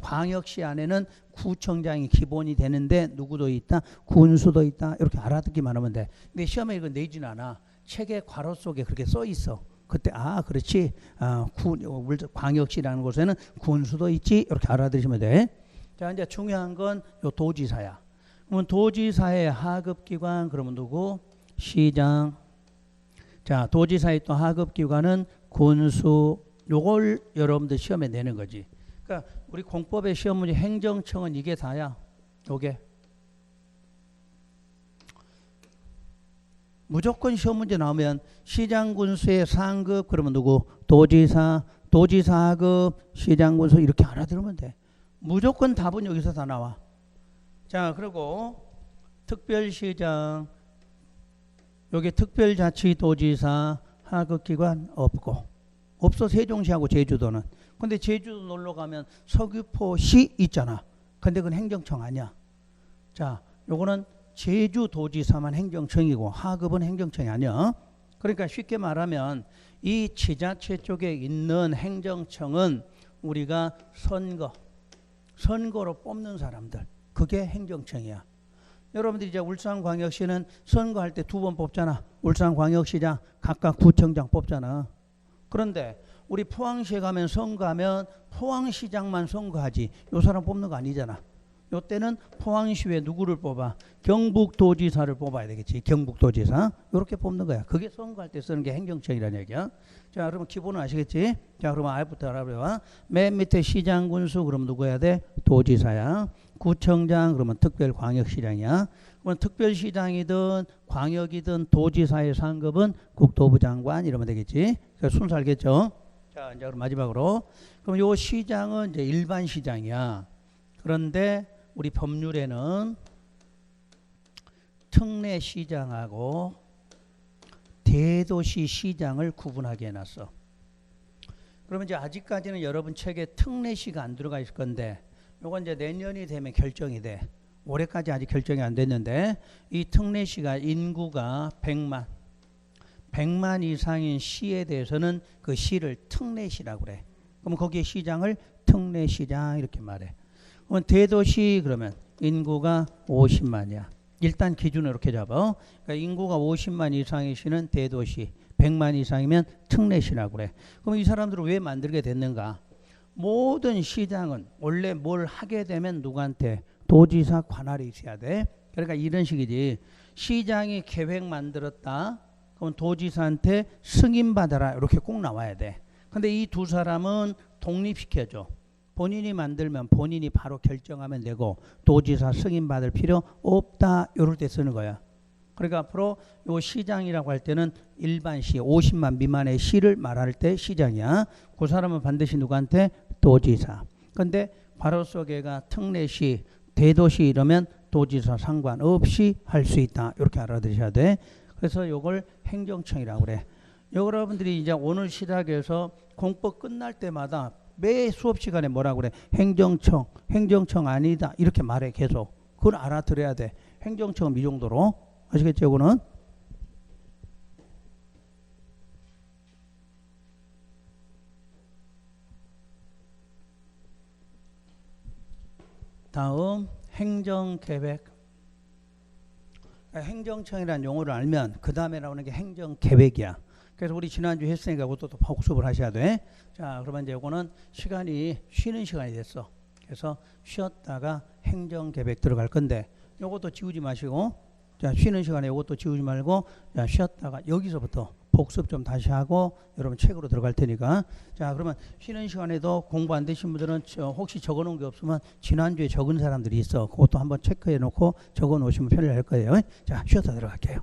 광역시 안에는 구청장이 기본이 되는데 누구도 있다? 군수도 있다. 이렇게 알아듣기만 하면 돼. 근데 시험에 이거 내진 않아. 책의 괄호 속에 그렇게 써 있어. 그때 그렇지. 광역시라는 곳에는 군수도 있지. 이렇게 알아들으시면 돼. 자, 이제 중요한 건 요 도지사야. 그러면 도지사의 하급기관 그러면 누구? 시장. 자, 도지사의 또 하급기관은 군수. 요걸 여러분들 시험에 내는 거지. 그러니까 우리 공법의 시험 문제 행정청은 이게 다야. 요게. 무조건 시험 문제 나오면 시장군수의 상급 그러면 누구? 도지사, 도지사급, 시장군수 이렇게 알아들으면 돼. 무조건 답은 여기서 다 나와. 자, 그리고 특별시장, 여기 특별자치도지사 하급기관 없어. 세종시하고 제주도는. 근데 제주도 놀러 가면 서귀포시 있잖아. 근데 그건 행정청 아니야. 자, 요거는 제주도지사만 행정청이고 하급은 행정청이 아니야. 그러니까 쉽게 말하면 이 지자체 쪽에 있는 행정청은 우리가 선거로 뽑는 사람들. 그게 행정청이야. 여러분들이 이제 울산광역시는 선거할 때 2번 뽑잖아. 울산광역시장 각각 구청장 뽑잖아. 그런데 우리 포항시에 가면 선거하면 포항시장만 선거하지 요 사람 뽑는 거 아니잖아. 요 때는 포항시에 누구를 뽑아? 경북도지사를 뽑아야 되겠지. 경북도지사. 요렇게 뽑는 거야. 그게 선거할 때 쓰는 게 행정청이라는 얘기야. 자, 그러면 기본은 아시겠지? 자, 그러면 아예부터 알아봐봐. 맨 밑에 시장군수 그럼 누구 해야 돼? 도지사야. 구청장 그러면 특별광역시장이야. 그러면 특별시장이든 광역이든 도지사의 상급은 국토부 장관 이러면 되겠지. 순서 알겠죠? 자, 이제 그럼 마지막으로 그럼 요 시장은 이제 일반 시장이야. 그런데 우리 법률에는 특례 시장하고 대도시 시장을 구분하게 해놨어. 그러면 이제 아직까지는 여러분 책에 특례시가 안 들어가 있을 건데 요건 이제 내년이 되면 결정이 돼. 올해까지 아직 결정이 안 됐는데 이 특례시가 인구가 100만 이상인 시에 대해서는 그 시를 특례시라고 그래. 그럼 거기에 시장을 특례시장 이렇게 말해. 그럼 대도시 그러면 인구가 50만이야. 일단 기준으로 이렇게 잡아. 그러니까 인구가 50만 이상의 시는 대도시, 100만 이상이면 특례시라고 그래. 그럼 이 사람들을 왜 만들게 됐는가? 모든 시장은 원래 뭘 하게 되면 누구한테? 도지사 관할이 있어야 돼. 그러니까 이런 식이지. 시장이 계획 만들었다. 그럼 도지사한테 승인받아라. 이렇게 꼭 나와야 돼. 근데 이 두 사람은 독립시켜줘. 본인이 만들면 본인이 바로 결정하면 되고 도지사 승인받을 필요 없다. 이럴 때 쓰는 거야. 그러니까 앞으로 요 시장이라고 할 때는 일반 시 50만 미만의 시를 말할 때 시장이야. 그 사람은 반드시 누구한테? 도지사. 근데 괄호 속에가 특례시, 대도시 이러면 도지사 상관없이 할 수 있다. 이렇게 알아두셔야 돼. 그래서 요걸 행정청이라고 그래. 여러분들이 이제 오늘 시작해서 공법 끝날 때마다 매 수업 시간에 뭐라고 그래? 행정청, 행정청 아니다. 이렇게 말해 계속. 그걸 알아들어야 돼. 행정청은 이 정도로. 아시겠죠? 이거는? 다음 행정계획. 행정청이라는 용어를 알면 그 다음에 나오는 게 행정계획이야. 그래서 우리 지난주에 했으니까 그것도 또 복습을 하셔야 돼. 자, 그러면 이제 이거는 시간이 쉬는 시간이 됐어. 그래서 쉬었다가 행정계획 들어갈 건데 요것도 지우지 마시고, 자, 쉬는 시간에 요것도 지우지 말고, 자, 쉬었다가 여기서부터 복습 좀 다시 하고 여러분 책으로 들어갈 테니까. 자, 그러면 쉬는 시간에도 공부 안 되신 분들은 혹시 적어 놓은 게 없으면 지난주에 적은 사람들이 있어. 그것도 한번 체크해 놓고 적어 놓으시면 편리할 거예요. 자, 쉬었다 들어갈게요.